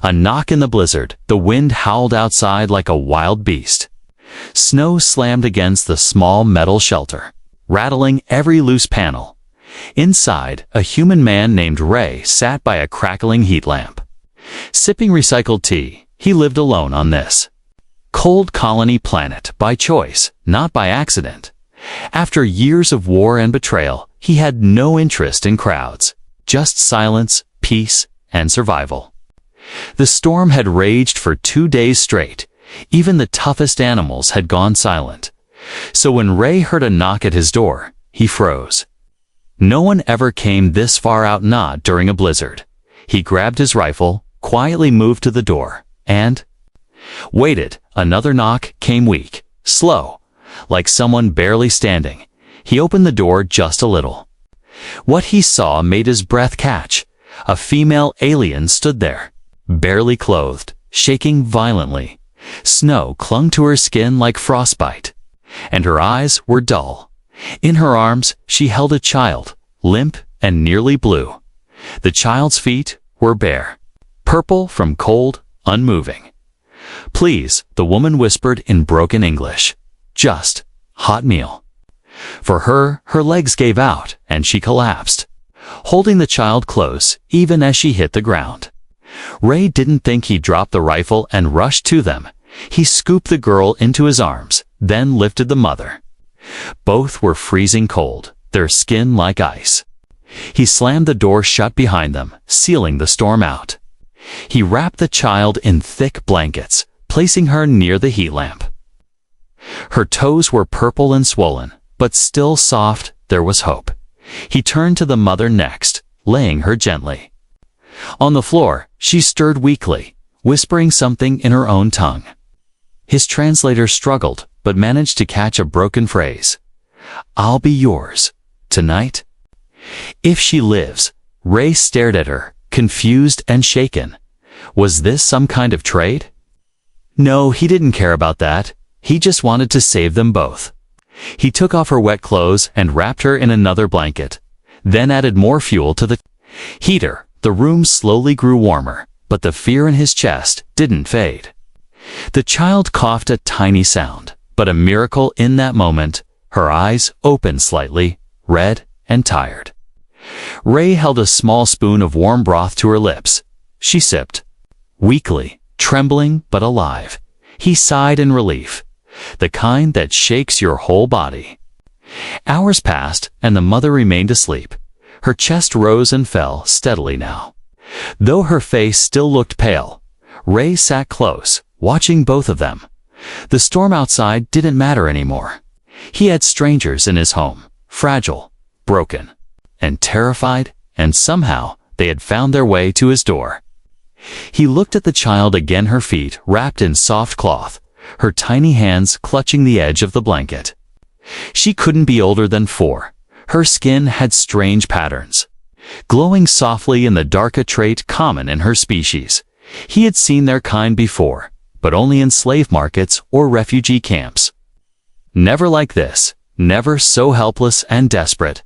A knock in the blizzard. The wind howled outside like a wild beast. Snow slammed against the small metal shelter, rattling every loose panel. Inside, a human man named Ray sat by a crackling heat lamp. Sipping recycled tea, he lived alone on this cold colony planet by choice, not by accident. After years of war and betrayal, he had no interest in crowds, just silence, peace, and survival. The storm had raged for 2 days straight. Even the toughest animals had gone silent. So when Ray heard a knock at his door, he froze. No one ever came this far out not during a blizzard. He grabbed his rifle, quietly moved to the door, and waited. Another knock came weak, slow, like someone barely standing. He opened the door just a little. What he saw made his breath catch. A female alien stood there, barely clothed, shaking violently. Snow clung to her skin like frostbite, and her eyes were dull. In her arms, she held a child, limp and nearly blue. The child's feet were bare, purple from cold, unmoving. "Please," the woman whispered in broken English. "Just hot meal." For her legs gave out, and she collapsed, holding the child close even as she hit the ground. Ray didn't think he'd drop the rifle and rushed to them. He scooped the girl into his arms, then lifted the mother. Both were freezing cold, their skin like ice. He slammed the door shut behind them, sealing the storm out. He wrapped the child in thick blankets, placing her near the heat lamp. Her toes were purple and swollen, but still soft. There was hope. He turned to the mother next, laying her gently. On the floor, she stirred weakly, whispering something in her own tongue. His translator struggled, but managed to catch a broken phrase. "I'll be yours. Tonight?" If she lives. Ray stared at her, confused and shaken. Was this some kind of trade? No, he didn't care about that. He just wanted to save them both. He took off her wet clothes and wrapped her in another blanket, then added more fuel to the heater. The room slowly grew warmer, but the fear in his chest didn't fade. The child coughed a tiny sound, but a miracle in that moment. Her eyes opened slightly, red and tired. Ray held a small spoon of warm broth to her lips. She sipped, weakly, trembling but alive. He sighed in relief, the kind that shakes your whole body. Hours passed, and the mother remained asleep. Her chest rose and fell steadily now. Though her face still looked pale, Ray sat close, watching both of them. The storm outside didn't matter anymore. He had strangers in his home, fragile, broken, and terrified, and somehow they had found their way to his door. He looked at the child again, her feet wrapped in soft cloth, her tiny hands clutching the edge of the blanket. She couldn't be older than 4. Her skin had strange patterns, glowing softly in the dark, a trait common in her species. He had seen their kind before, but only in slave markets or refugee camps. Never like this, never so helpless and desperate.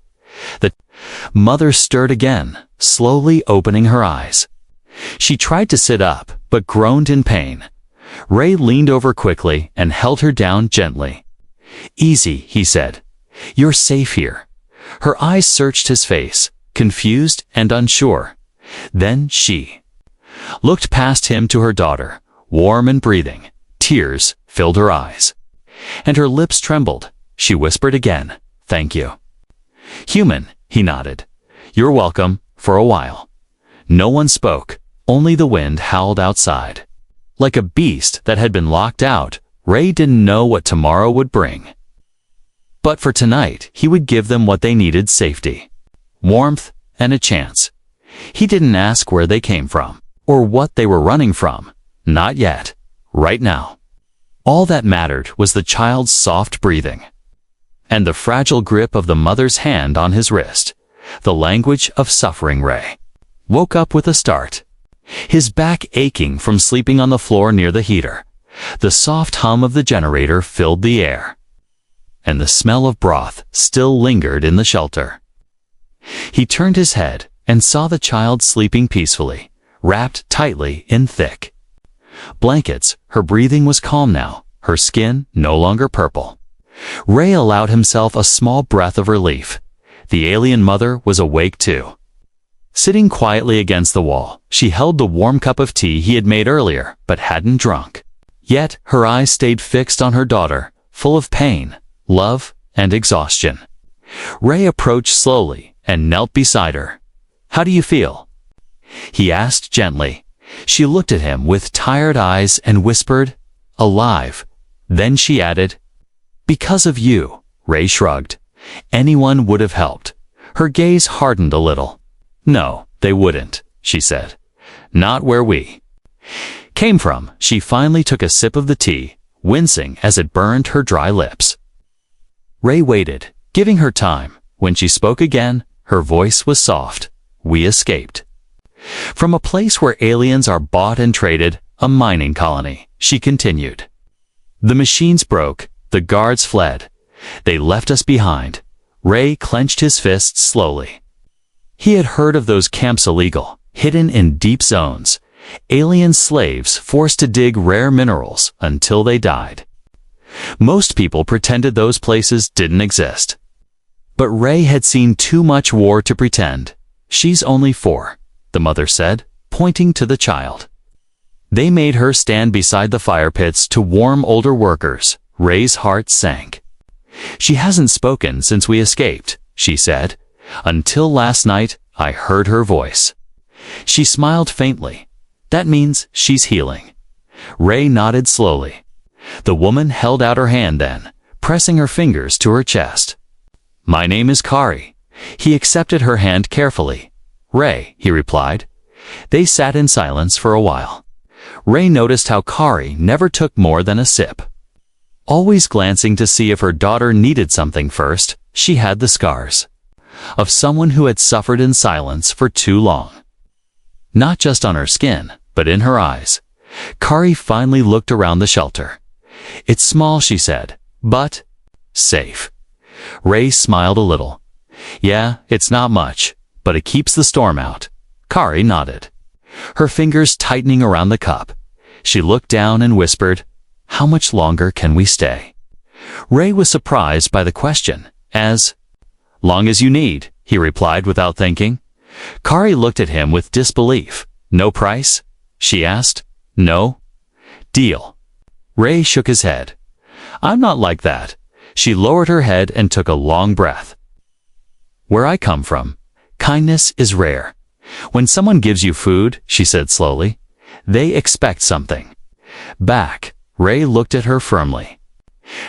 The mother stirred again, slowly opening her eyes. She tried to sit up, but groaned in pain. Ray leaned over quickly and held her down gently. "Easy," he said. "You're safe here." Her eyes searched his face, confused and unsure. Then she looked past him to her daughter, warm and breathing. Tears filled her eyes, and her lips trembled. She whispered again, "Thank you." "Human," he nodded. "You're welcome, for a while." No one spoke, only the wind howled outside. Like a beast that had been locked out, Ray didn't know what tomorrow would bring. But for tonight, he would give them what they needed: safety, warmth, and a chance. He didn't ask where they came from, or what they were running from. Not yet. Right now. All that mattered was the child's soft breathing, and the fragile grip of the mother's hand on his wrist. The language of suffering. Ray woke up with a start, his back aching from sleeping on the floor near the heater. The soft hum of the generator filled the air, and the smell of broth still lingered in the shelter. He turned his head and saw the child sleeping peacefully, wrapped tightly in thick blankets. Her breathing was calm now, her skin no longer purple. Ray allowed himself a small breath of relief. The alien mother was awake too. Sitting quietly against the wall, she held the warm cup of tea he had made earlier but hadn't drunk. Yet her eyes stayed fixed on her daughter, full of pain, love, and exhaustion. Ray approached slowly and knelt beside her. "How do you feel?" he asked gently. She looked at him with tired eyes and whispered, "Alive." Then she added, "Because of you." Ray shrugged. Anyone would have helped. Her gaze hardened a little. "No, they wouldn't," she said. "Not where we came from." She finally took a sip of the tea, wincing as it burned her dry lips. Ray waited, giving her time. When she spoke again, her voice was soft. "We escaped from a place where aliens are bought and traded, a mining colony," she continued. "The machines broke, the guards fled. They left us behind." Ray clenched his fists slowly. He had heard of those camps, illegal, hidden in deep zones, alien slaves forced to dig rare minerals until they died. Most people pretended those places didn't exist. But Ray had seen too much war to pretend. "She's only 4, the mother said, pointing to the child. They made her stand beside the fire pits to warm older workers. Ray's heart sank. "She hasn't spoken since we escaped," she said. "Until last night, I heard her voice." She smiled faintly. "That means she's healing." Ray nodded slowly. The woman held out her hand then, pressing her fingers to her chest. "My name is Kari." He accepted her hand carefully. "Ray," he replied. They sat in silence for a while. Ray noticed how Kari never took more than a sip. Always glancing to see if her daughter needed something first, she had the scars of someone who had suffered in silence for too long. Not just on her skin, but in her eyes. Kari finally looked around the shelter. "It's small," she said, "but safe." Ray smiled a little. "Yeah, it's not much, but it keeps the storm out." Kari nodded, her fingers tightening around the cup. She looked down and whispered, "How much longer can we stay?" Ray was surprised by the question. "As long as you need," he replied without thinking. Kari looked at him with disbelief. "No price?" she asked. "No." "Deal." Ray shook his head. "I'm not like that." She lowered her head and took a long breath. "Where I come from, kindness is rare. When someone gives you food," she said slowly, "they expect something back." Ray looked at her firmly.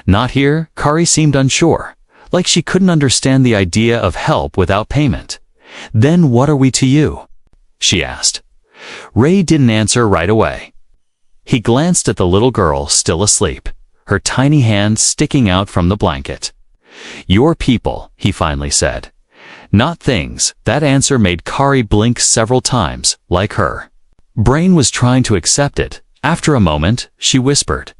"Not here." Kari seemed unsure, like she couldn't understand the idea of help without payment. "Then what are we to you?" she asked. Ray didn't answer right away. He glanced at the little girl still asleep, her tiny hand sticking out from the blanket. "Your people," he finally said. "Not things." That answer made Kari blink several times, like her brain was trying to accept it. After a moment, she whispered,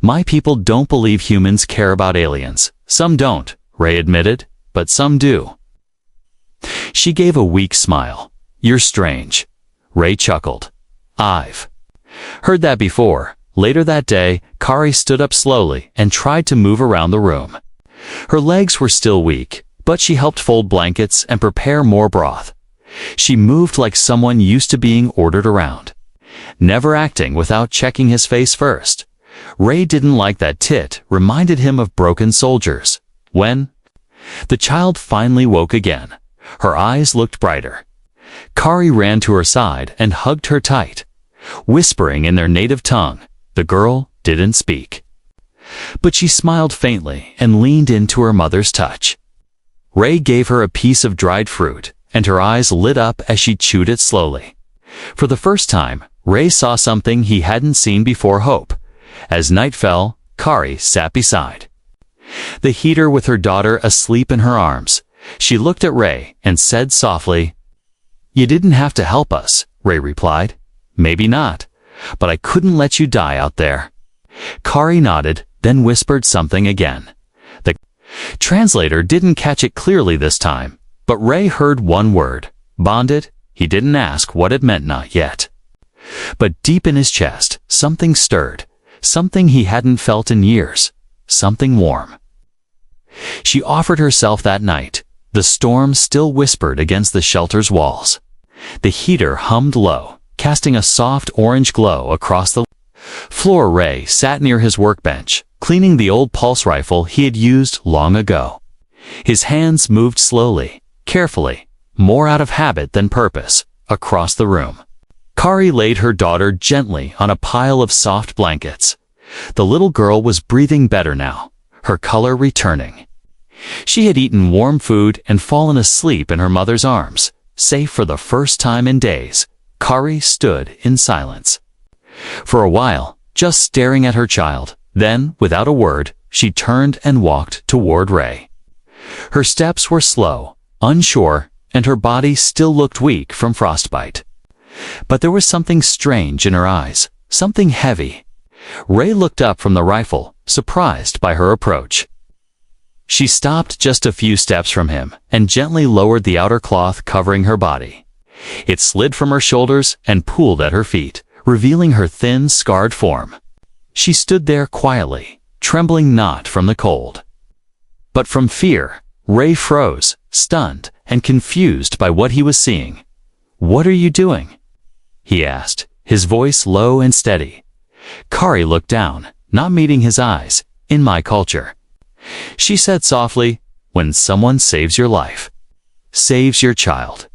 "My people don't believe humans care about aliens." "Some don't," Ray admitted, "but some do." She gave a weak smile. "You're strange." Ray chuckled. "I've heard that before." Later that day, Kari stood up slowly and tried to move around the room. Her legs were still weak, but she helped fold blankets and prepare more broth. She moved like someone used to being ordered around, never acting without checking his face first. Ray didn't like that tit, reminded him of broken soldiers. When the child finally woke again, her eyes looked brighter. Kari ran to her side and hugged her tight, whispering in their native tongue. The girl didn't speak, but she smiled faintly and leaned into her mother's touch. Ray gave her a piece of dried fruit, and her eyes lit up as she chewed it slowly. For the first time, Ray saw something he hadn't seen before: hope. As night fell, Kari sat beside the heater with her daughter asleep in her arms. She looked at Ray and said softly, "You didn't have to help us," Ray replied. "Maybe not, but I couldn't let you die out there." Kari nodded, then whispered something again. The translator didn't catch it clearly this time, but Ray heard one word. "Bonded," He didn't ask what it meant, not yet. But deep in his chest, something stirred, something he hadn't felt in years, something warm. She offered herself that night. The storm still whispered against the shelter's walls. The heater hummed low, casting a soft orange glow across the floor. Ray sat near his workbench, cleaning the old pulse rifle he had used long ago. His hands moved slowly, carefully, more out of habit than purpose, across the room. Kari laid her daughter gently on a pile of soft blankets. The little girl was breathing better now, her color returning. She had eaten warm food and fallen asleep in her mother's arms, safe for the first time in days. Kari stood in silence. For a while, just staring at her child. Then, without a word, she turned and walked toward Ray. Her steps were slow, unsure, and her body still looked weak from frostbite. But there was something strange in her eyes, something heavy. Ray looked up from the rifle, surprised by her approach. She stopped just a few steps from him and gently lowered the outer cloth covering her body. It slid from her shoulders and pooled at her feet, revealing her thin, scarred form. She stood there quietly, trembling not from the cold, but from fear. Ray froze, stunned and confused by what he was seeing. "What are you doing?" he asked, his voice low and steady. Kari looked down, not meeting his eyes. "In my culture," she said softly, "when someone saves your life, saves your child,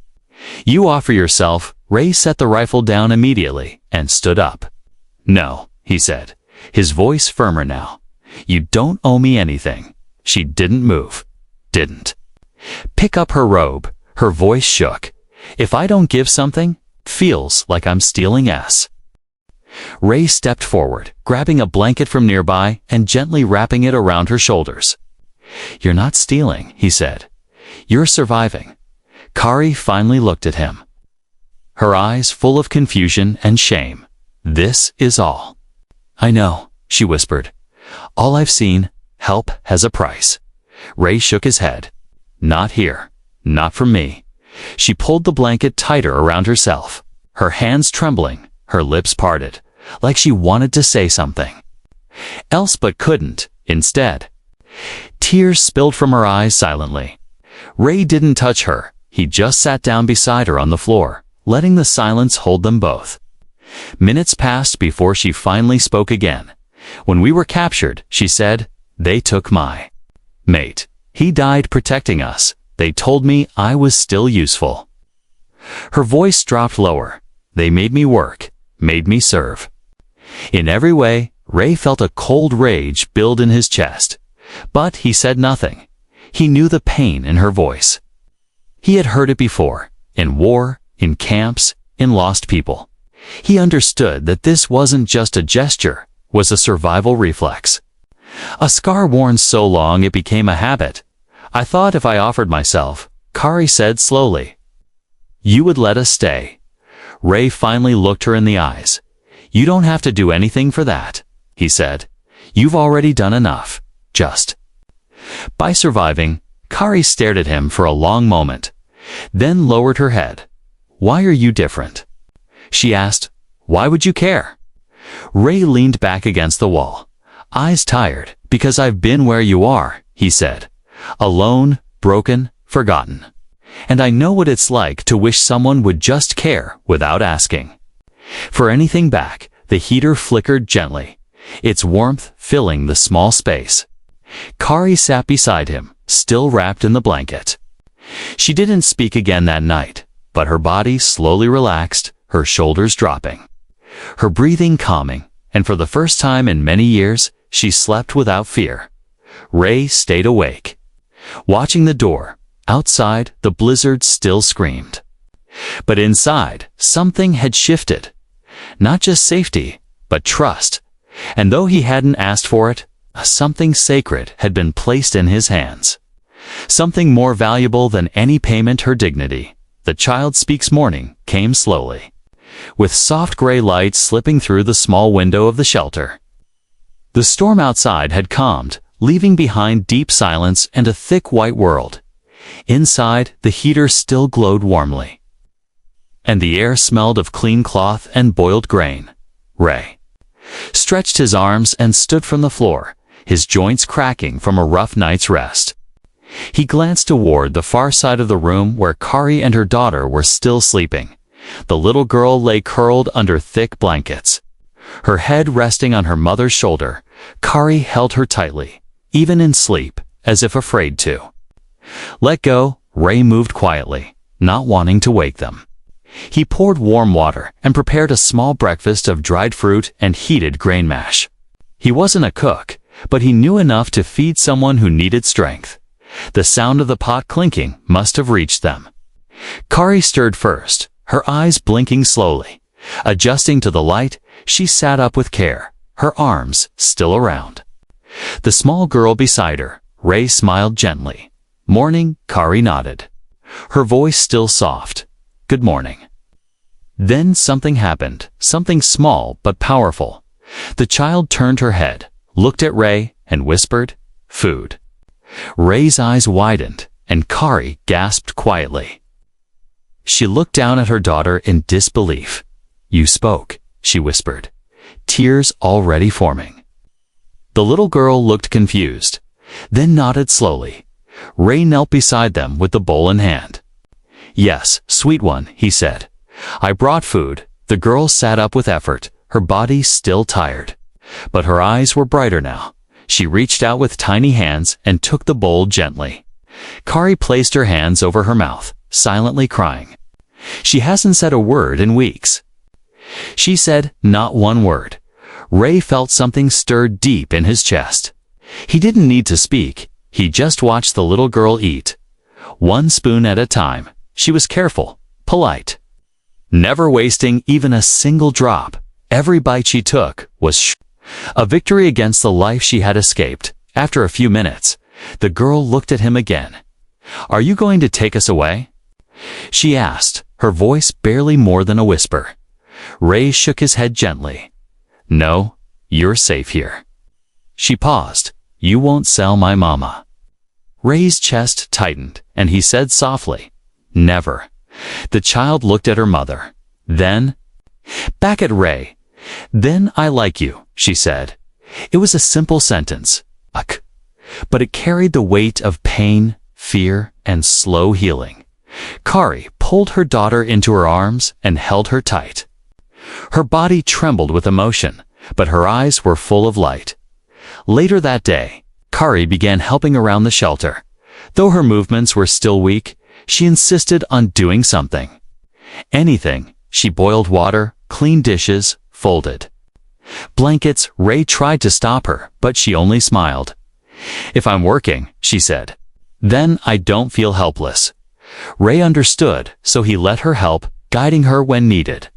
you offer yourself." Ray set the rifle down immediately and stood up. "No," he said, his voice firmer now. "You don't owe me anything." She didn't move. Didn't pick up her robe. Her voice shook. "If I don't give something, feels like I'm stealing." Ray stepped forward, grabbing a blanket from nearby and gently wrapping it around her shoulders. "You're not stealing," he said. "You're surviving." Kari finally looked at him, her eyes full of confusion and shame. "This is all." "I know," she whispered. "All I've seen. Help has a price." Ray shook his head. "Not here. Not from me." She pulled the blanket tighter around herself, her hands trembling, her lips parted, like she wanted to say something else but couldn't. Instead, tears spilled from her eyes silently. Ray didn't touch her. He just sat down beside her on the floor, letting the silence hold them both. Minutes passed before she finally spoke again. "When we were captured," she said, "they took my mate. He died protecting us. They told me I was still useful." Her voice dropped lower. "They made me work, made me serve." In every way, Ray felt a cold rage build in his chest. But he said nothing. He knew the pain in her voice. He had heard it before, in war, in camps, in lost people. He understood that this wasn't just a gesture, was a survival reflex. A scar worn so long it became a habit. "I thought if I offered myself," Kari said slowly, "you would let us stay." Ray finally looked her in the eyes. "You don't have to do anything for that," he said. "You've already done enough. Just by surviving." Kari stared at him for a long moment, then lowered her head. "Why are you different?" she asked. "Why would you care?" Ray leaned back against the wall, eyes tired. "Because I've been where you are," he said. "Alone, broken, forgotten. And I know what it's like to wish someone would just care without asking for anything back." The heater flickered gently, its warmth filling the small space. Kari sat beside him, still wrapped in the blanket. She didn't speak again that night, but her body slowly relaxed, her shoulders dropping, her breathing calming, and for the first time in many years, she slept without fear. Ray stayed awake, watching the door. Outside, the blizzard still screamed. But inside, something had shifted. Not just safety, but trust. And though he hadn't asked for it, something sacred had been placed in his hands. Something more valuable than any payment, her dignity. The Child Speaks morning came slowly, with soft gray light slipping through the small window of the shelter. The storm outside had calmed, leaving behind deep silence and a thick white world. Inside, the heater still glowed warmly. and the air smelled of clean cloth and boiled grain. Ray stretched his arms and stood from the floor, his joints cracking from a rough night's rest. He glanced toward the far side of the room where Kari and her daughter were still sleeping. The little girl lay curled under thick blankets, her head resting on her mother's shoulder. Kari held her tightly, even in sleep, as if afraid to let go. Ray moved quietly, not wanting to wake them. He poured warm water and prepared a small breakfast of dried fruit and heated grain mash. He wasn't a cook, but he knew enough to feed someone who needed strength. The sound of the pot clinking must have reached them. Kari stirred first, her eyes blinking slowly. Adjusting to the light, she sat up with care, her arms still around the small girl beside her. Ray smiled gently. "Morning," Kari nodded, her voice still soft. "Good morning." Then something happened, something small but powerful. The child turned her head, looked at Ray, and whispered, "Food." Ray's eyes widened, and Kari gasped quietly. She looked down at her daughter in disbelief. "You spoke," she whispered, tears already forming. The little girl looked confused, then nodded slowly. Ray knelt beside them with the bowl in hand. "Yes, sweet one," he said. "I brought food." The girl sat up with effort, her body still tired. But her eyes were brighter now. She reached out with tiny hands and took the bowl gently. Kari placed her hands over her mouth, silently crying. "She hasn't said a word in weeks." She said not one word. Ray felt something stir deep in his chest. He didn't need to speak. He just watched the little girl eat. One spoon at a time. She was careful, polite, never wasting even a single drop. Every bite she took was a victory against the life she had escaped. After a few minutes, the girl looked at him again. "Are you going to take us away?" she asked, her voice barely more than a whisper. Ray shook his head gently. "No, you're safe here." She paused. "You won't sell my mama." Ray's chest tightened, and he said softly, "Never." The child looked at her mother. Then, back at Ray. "Then I like you," she said. It was a simple sentence, but it carried the weight of pain, fear, and slow healing. Kari pulled her daughter into her arms and held her tight. Her body trembled with emotion, but her eyes were full of light. Later that day, Kari began helping around the shelter. Though her movements were still weak, she insisted on doing something. Anything. She boiled water, cleaned dishes, folded blankets. Ray tried to stop her, but she only smiled. "If I'm working," she said, "then I don't feel helpless." Ray understood, so he let her help, guiding her when needed.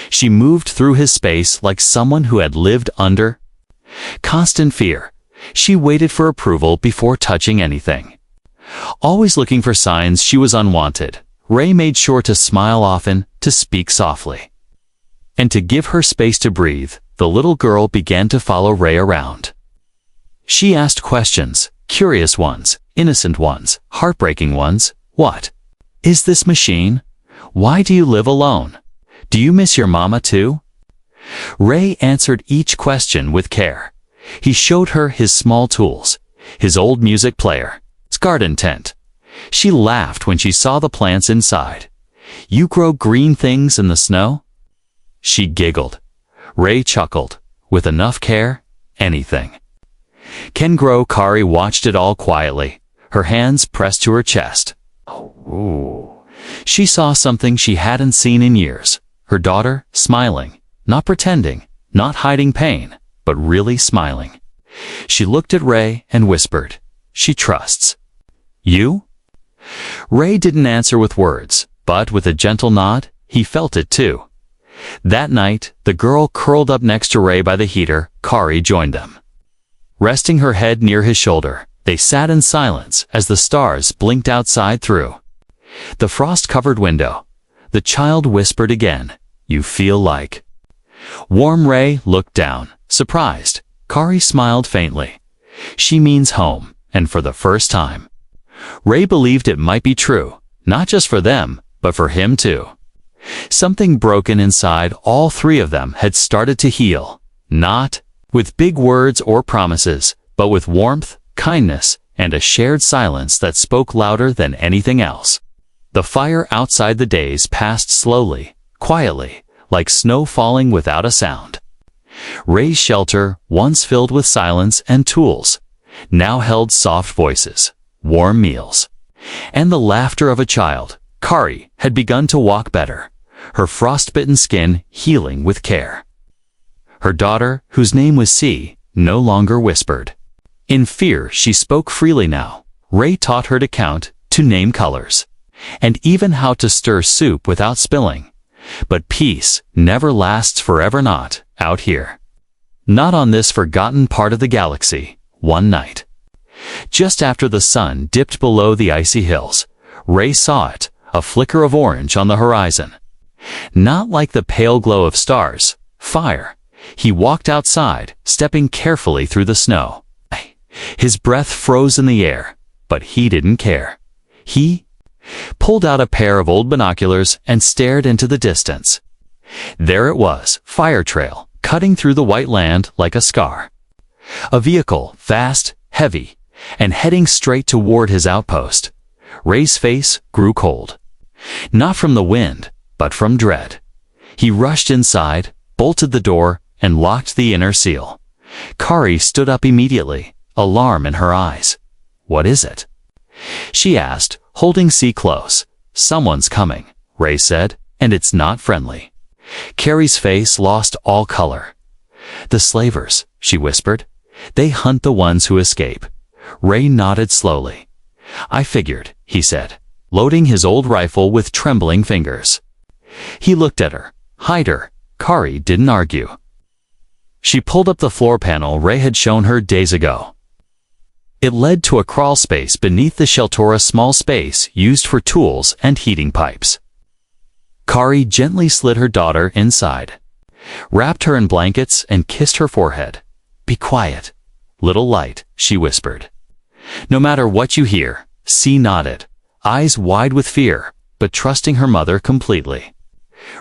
She moved through his space like someone who had lived under constant fear. She waited for approval before touching anything, always looking for signs she was unwanted. Ray made sure to smile often, to speak softly, and to give her space to breathe. The little girl began to follow Ray around. She asked questions, curious ones, innocent ones, heartbreaking ones. "What is this machine? Why do you live alone? Do you miss your mama too?" Ray answered each question with care. He showed her his small tools, his old music player, his garden tent. She laughed when she saw the plants inside. "You grow green things in the snow?" She giggled. Ray chuckled. "With enough care, anything can grow." Kari watched it all quietly, her hands pressed to her chest. Ooh. She saw something she hadn't seen in years. Her daughter, smiling, not pretending, not hiding pain, but really smiling. She looked at Ray and whispered, "She trusts you?" Ray didn't answer with words, but with a gentle nod, he felt it too. That night, the girl curled up next to Ray by the heater. Kari joined them. Resting her head near his shoulder, they sat in silence as the stars blinked outside through the frost-covered window. The child whispered again, "You feel like warm." Ray looked down, surprised. Kari smiled faintly. "She means home, and for the first time." Ray believed it might be true, not just for them, but for him too. Something broken inside all three of them had started to heal, not with big words or promises, but with warmth, kindness, and a shared silence that spoke louder than anything else. The fire outside the days passed slowly, quietly, like snow falling without a sound. Ray's shelter, once filled with silence and tools, now held soft voices, warm meals, and the laughter of a child. Kari had begun to walk better, her frostbitten skin healing with care. Her daughter, whose name was C, no longer whispered. In fear, she spoke freely now. Ray taught her to count, to name colors, and even how to stir soup without spilling. But peace never lasts forever, not out here. Not on this forgotten part of the galaxy. One night, just after the sun dipped below the icy hills, Ray saw it, a flicker of orange on the horizon. Not like the pale glow of stars, fire. He walked outside, stepping carefully through the snow. His breath froze in the air, but he didn't care. He pulled out a pair of old binoculars and stared into the distance. There it was, fire trail, cutting through the white land like a scar. A vehicle, fast, heavy, and heading straight toward his outpost. Ray's face grew cold. Not from the wind, but from dread. He rushed inside, bolted the door, and locked the inner seal. Kari stood up immediately, alarm in her eyes. "What is it?" she asked, holding C close. "Someone's coming," Ray said, "and it's not friendly." Kari's face lost all color. "The slavers," she whispered. "They hunt the ones who escape." Ray nodded slowly. "I figured," he said, loading his old rifle with trembling fingers. He looked at her. "Hide her." Kari didn't argue. She pulled up the floor panel Ray had shown her days ago. It led to a crawl space beneath the shelter, a small space used for tools and heating pipes. Kari gently slid her daughter inside, wrapped her in blankets, and kissed her forehead. "Be quiet, little light," she whispered. "No matter what you hear." C nodded, eyes wide with fear, but trusting her mother completely.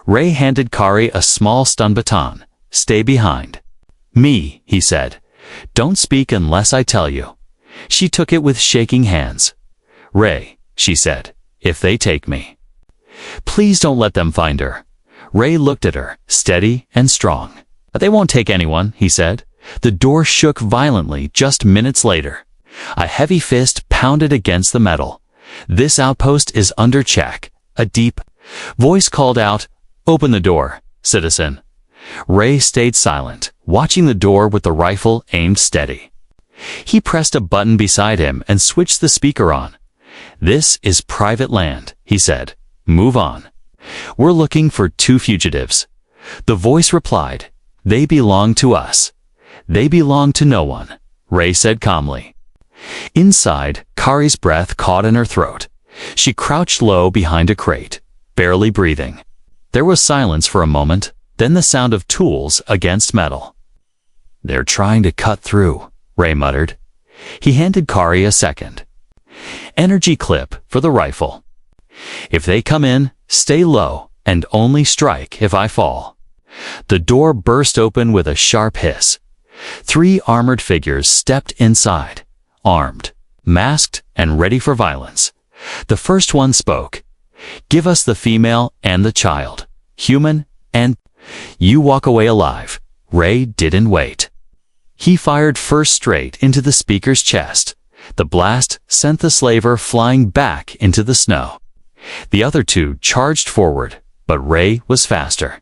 Ray handed Kari a small stun baton. "Stay behind." "Me," he said. "Don't speak unless I tell you." She took it with shaking hands. "Ray," she said, "if they take me, please don't let them find her." Ray looked at her, steady and strong. "They won't take anyone," he said. The door shook violently just minutes later. A heavy fist pounded against the metal. "This outpost is under check." A deep voice called out, "Open the door, citizen." Ray stayed silent, watching the door with the rifle aimed steady. He pressed a button beside him and switched the speaker on. "This is private land," he said. "Move on. We're looking for 2 fugitives." The voice replied, "They belong to us." "They belong to no one," Ray said calmly. Inside, Kari's breath caught in her throat. She crouched low behind a crate, barely breathing. There was silence for a moment, then the sound of tools against metal. "They're trying to cut through," Ray muttered. He handed Kari a second energy clip for the rifle. "If they come in, stay low, and only strike if I fall." The door burst open with a sharp hiss. 3 armored figures stepped inside, armed, masked, and ready for violence. The first one spoke. "Give us the female and the child, human, and you walk away alive." Ray didn't wait. He fired first straight into the speaker's chest. The blast sent the slaver flying back into the snow. The other 2 charged forward, but Ray was faster.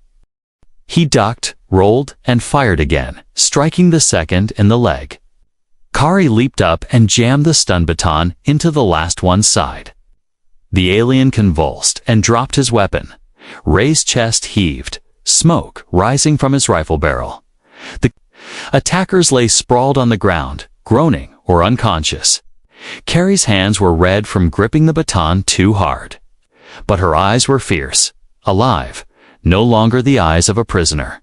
He ducked, rolled, and fired again, striking the second in the leg. Kari leaped up and jammed the stun baton into the last one's side. The alien convulsed and dropped his weapon. Ray's chest heaved, smoke rising from his rifle barrel. The attackers lay sprawled on the ground, groaning or unconscious. Kari's hands were red from gripping the baton too hard. But her eyes were fierce, alive, no longer the eyes of a prisoner.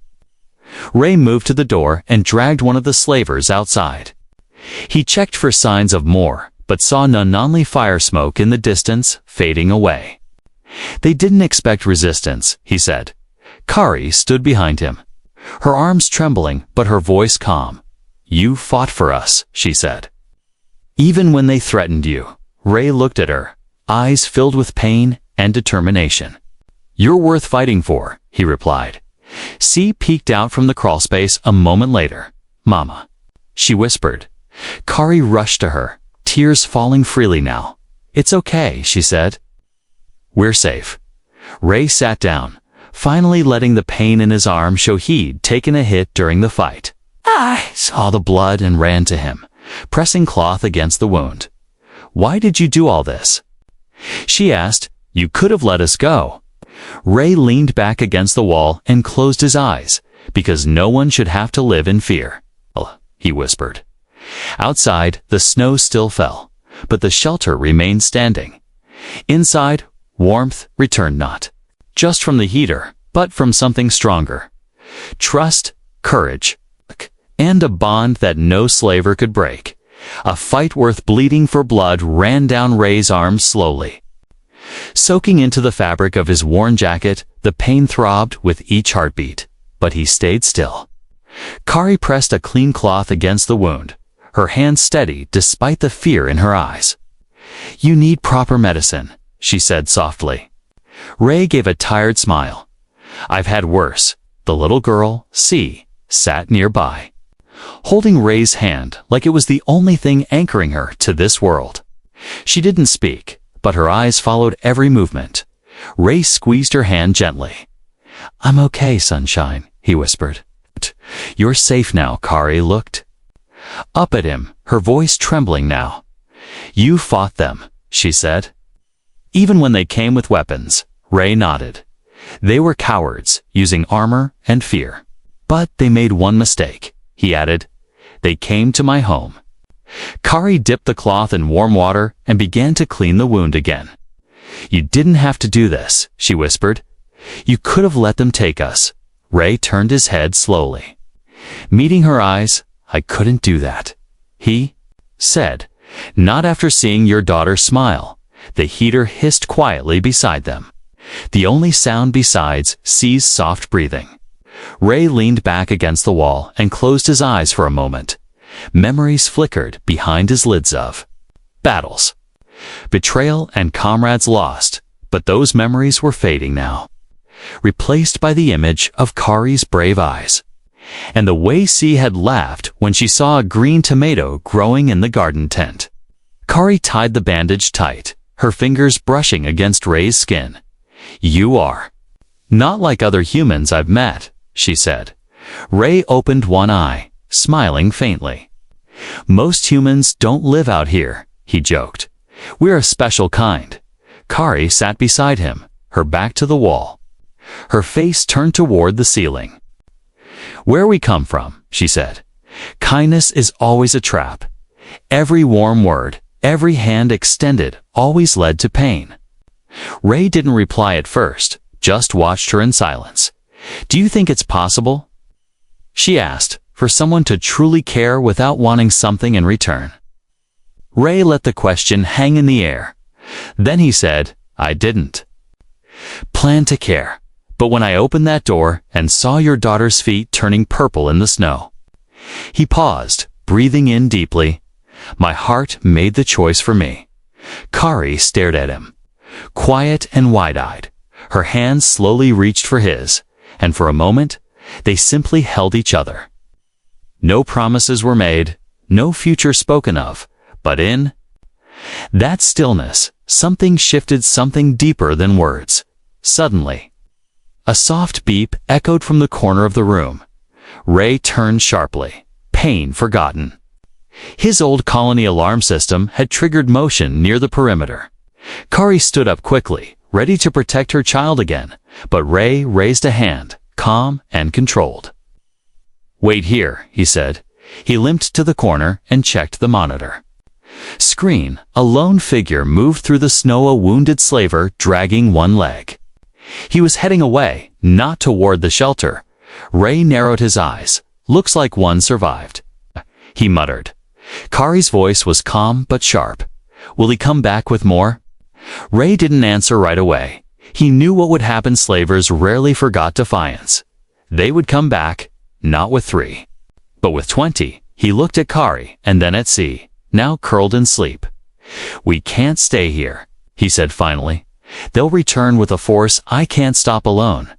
Ray moved to the door and dragged one of the slavers outside. He checked for signs of more, but saw none, only fire smoke in the distance, fading away. They didn't expect resistance, he said. Kari stood behind him, her arms trembling but her voice calm. You fought for us, she said. Even when they threatened you. Ray looked at her, eyes filled with pain and determination. You're worth fighting for, he replied. C peeked out from the crawlspace a moment later. Mama, she whispered. Kari rushed to her, tears falling freely now. It's okay, she said. We're safe. Ray sat down, finally letting the pain in his arm show he'd taken a hit during the fight. I saw the blood and ran to him, pressing cloth against the wound. Why did you do all this? She asked. You could have let us go. Ray leaned back against the wall and closed his eyes, because no one should have to live in fear, he whispered. Outside, the snow still fell, but the shelter remained standing. Inside, warmth returned not just from the heater, but from something stronger. Trust, courage, and a bond that no slaver could break. A fight worth bleeding for blood ran down Ray's arms slowly. Soaking into the fabric of his worn jacket, the pain throbbed with each heartbeat, but he stayed still. Kari pressed a clean cloth against the wound, her hand steady despite the fear in her eyes. You need proper medicine, she said softly. Ray gave a tired smile. I've had worse. The little girl, C, sat nearby, holding Ray's hand like it was the only thing anchoring her to this world. She didn't speak, but her eyes followed every movement. Ray squeezed her hand gently. I'm okay, sunshine, he whispered. You're safe now, Kari looked up at him, her voice trembling now. You fought them, she said. Even when they came with weapons, Ray nodded. They were cowards, using armor and fear. But they made one mistake, he added. They came to my home. Kari dipped the cloth in warm water and began to clean the wound again. You didn't have to do this, she whispered. You could have let them take us. Ray turned his head slowly. Meeting her eyes, I couldn't do that, he said. Not after seeing your daughter smile. The heater hissed quietly beside them, the only sound besides C's soft breathing. Ray leaned back against the wall and closed his eyes for a moment. Memories flickered behind his lids of battles, betrayal, and comrades lost, but those memories were fading now, replaced by the image of Kari's brave eyes, and the way C had laughed when she saw a green tomato growing in the garden tent. Kari tied the bandage tight, her fingers brushing against Ray's skin. You are not like other humans I've met, she said. Ray opened one eye, smiling faintly. Most humans don't live out here, he joked. We're a special kind. Kari sat beside him, her back to the wall, her face turned toward the ceiling. Where we come from, she said. Kindness is always a trap. Every warm word, every hand extended, always led to pain. Ray didn't reply at first, just watched her in silence. Do you think it's possible, she asked, for someone to truly care without wanting something in return? Ray let the question hang in the air. Then he said, I didn't plan to care. But when I opened that door and saw your daughter's feet turning purple in the snow. He paused, breathing in deeply. My heart made the choice for me. Kari stared at him, quiet and wide-eyed. Her hands slowly reached for his, and for a moment, they simply held each other. No promises were made, no future spoken of, but in that stillness, something shifted, something deeper than words. Suddenly, a soft beep echoed from the corner of the room. Ray turned sharply, pain forgotten. His old colony alarm system had triggered motion near the perimeter. Kari stood up quickly, ready to protect her child again, but Ray raised a hand, calm and controlled. Wait here, he said. He limped to the corner and checked the monitor. Screen, a lone figure moved through the snow, a wounded slaver dragging one leg. He was heading away, not toward the shelter. Ray narrowed his eyes. Looks like one survived, he muttered. Kari's voice was calm but sharp. Will he come back with more? Ray didn't answer right away. He knew what would happen. Slavers rarely forgot defiance. They would come back, not with 3, but with 20. He looked at Kari and then at C, now curled in sleep. "We can't stay here," he said finally. "They'll return with a force I can't stop alone."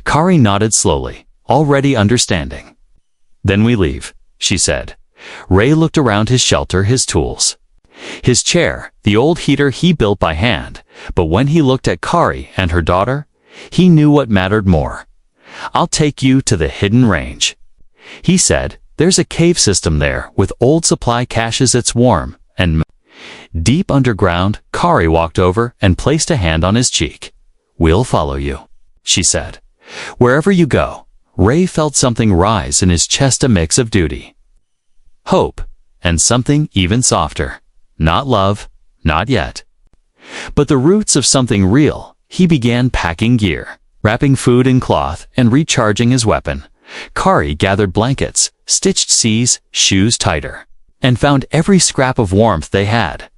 Kari nodded slowly, already understanding. "Then we leave," she said. Ray looked around his shelter, his tools. His chair, the old heater he built by hand, but when he looked at Kari and her daughter, he knew what mattered more. "I'll take you to the hidden range," he said. "There's a cave system there with old supply caches. It's warm and deep underground." Kari walked over and placed a hand on his cheek. "We'll follow you," she said. "Wherever you go." Ray felt something rise in his chest, a mix of duty, hope, and something even softer. Not love, not yet, but the roots of something real. He began packing gear, wrapping food in cloth and recharging his weapon. Kari gathered blankets, stitched C's shoes tighter, and found every scrap of warmth they had.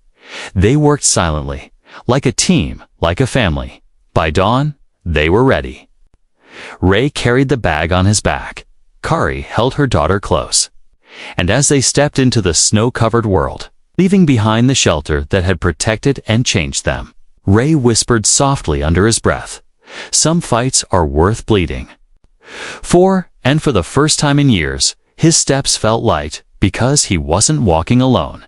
They worked silently, like a team, like a family. By dawn, they were ready. Ray carried the bag on his back. Kari held her daughter close. And as they stepped into the snow-covered world, leaving behind the shelter that had protected and changed them, Ray whispered softly under his breath, "Some fights are worth bleeding for." And for the first time in years, his steps felt light because he wasn't walking alone.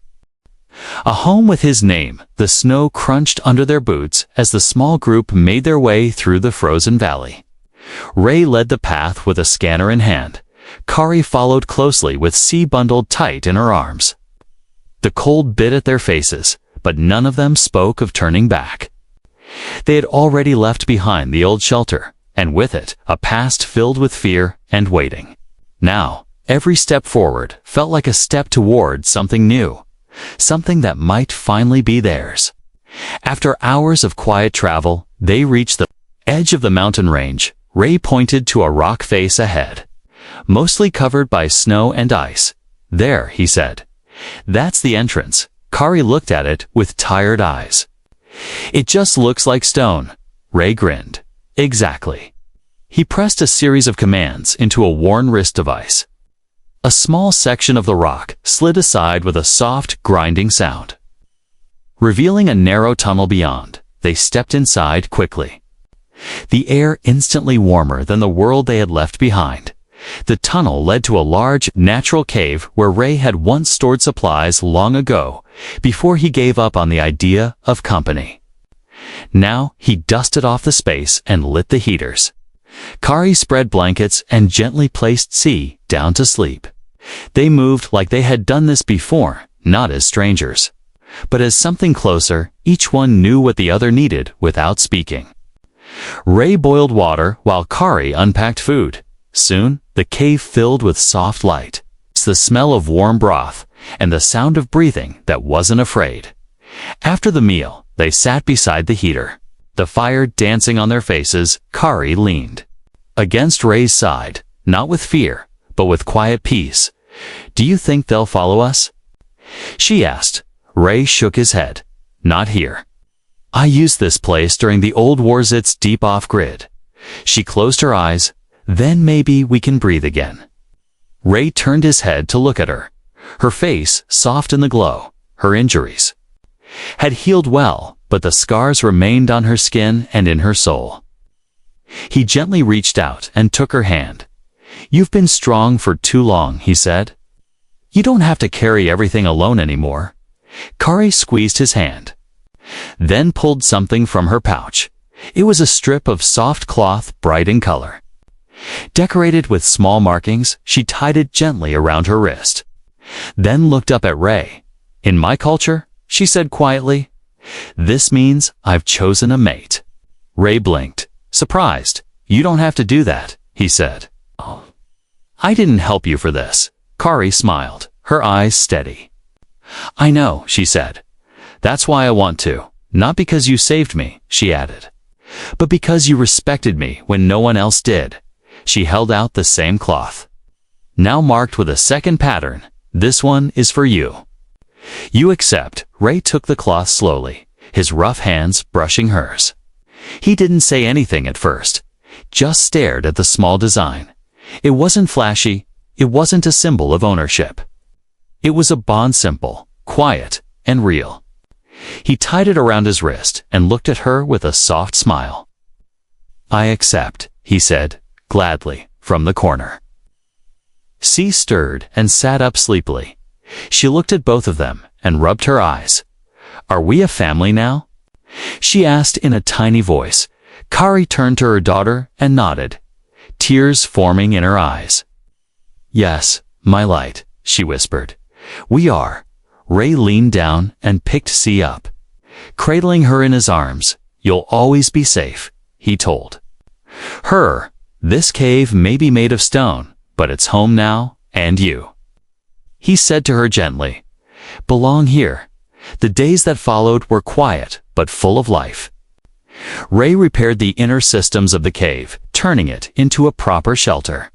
A home with his name. The snow crunched under their boots as the small group made their way through the frozen valley. Ray led the path with a scanner in hand. Kari followed closely with C bundled tight in her arms. The cold bit at their faces, but none of them spoke of turning back. They had already left behind the old shelter, and with it, a past filled with fear and waiting. Now, every step forward felt like a step toward something new, something that might finally be theirs. After hours of quiet travel, they reached the edge of the mountain range. Ray pointed to a rock face ahead, mostly covered by snow and ice. "There," he said. "That's the entrance." Kari looked at it with tired eyes. "It just looks like stone." Ray grinned. "Exactly." He pressed a series of commands into a worn wrist device. A small section of the rock slid aside with a soft, grinding sound, revealing a narrow tunnel beyond. They stepped inside quickly. The air instantly warmer than the world they had left behind. The tunnel led to a large, natural cave where Ray had once stored supplies long ago, before he gave up on the idea of company. Now he dusted off the space and lit the heaters. Kari spread blankets and gently placed C down to sleep. They moved like they had done this before, not as strangers, but as something closer. Each one knew what the other needed without speaking. Ray boiled water while Kari unpacked food. Soon, the cave filled with soft light, the smell of warm broth, and the sound of breathing that wasn't afraid. After the meal, they sat beside the heater, the fire dancing on their faces. Kari leaned against Ray's side, not with fear, but with quiet peace. "Do you think they'll follow us?" she asked. Ray shook his head. "Not here. I used this place during the old wars. It's deep off-grid." She closed her eyes. "Then maybe we can breathe again." Ray turned his head to look at her. Her face soft in the glow. Her injuries had healed well, but the scars remained on her skin and in her soul. He gently reached out and took her hand. "You've been strong for too long," he said. "You don't have to carry everything alone anymore." Kari squeezed his hand, then pulled something from her pouch. It was a strip of soft cloth, bright in color, decorated with small markings. She tied it gently around her wrist, then looked up at Ray. "In my culture," she said quietly, "this means I've chosen a mate." Ray blinked, surprised. "You don't have to do that," he said. "Oh, I didn't help you for this." Kari smiled, her eyes steady. "I know," she said. "That's why I want to. Not because you saved me," she added, "but because you respected me when no one else did." She held out the same cloth, now marked with a second pattern. "This one is for you. You accept." Ray took the cloth slowly, his rough hands brushing hers. He didn't say anything at first, just stared at the small design. It wasn't flashy, it wasn't a symbol of ownership. It was a bond, simple, quiet, and real. He tied it around his wrist and looked at her with a soft smile. "I accept," he said, gladly, from the corner. C stirred and sat up sleepily. She looked at both of them and rubbed her eyes. "Are we a family now?" she asked in a tiny voice. Kari turned to her daughter and nodded, tears forming in her eyes. "Yes, my light," she whispered. "We are." Ray leaned down and picked C up. Cradling her in his arms, "You'll always be safe," he told her. "This cave may be made of stone, but it's home now, and you," he said to her gently, "belong here." The days that followed were quiet, but full of life. Ray repaired the inner systems of the cave, turning it into a proper shelter.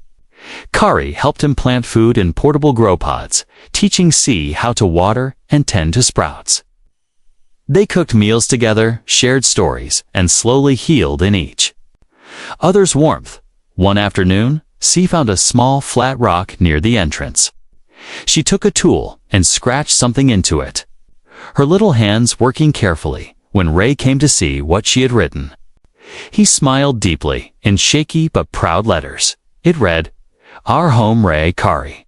Kari helped him plant food in portable grow pods, teaching C how to water and tend to sprouts. They cooked meals together, shared stories, and slowly healed in each other's warmth. One afternoon, C found a small flat rock near the entrance. She took a tool and scratched something into it, her little hands working carefully when Ray came to see what she had written. He smiled deeply in shaky but proud letters. It read, "Our home, Ray Kari."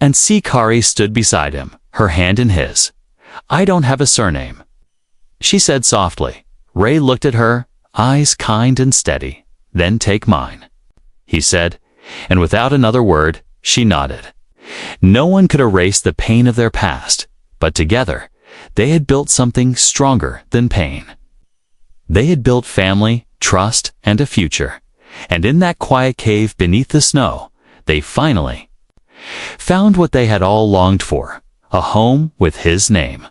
And C. Kari stood beside him, her hand in his. "I don't have a surname," she said softly. Ray looked at her, eyes kind and steady. "Then take mine," he said, and without another word, she nodded. No one could erase the pain of their past, but together, they had built something stronger than pain. They had built family, trust, and a future. And in that quiet cave beneath the snow, they finally found what they had all longed for, a home with his name.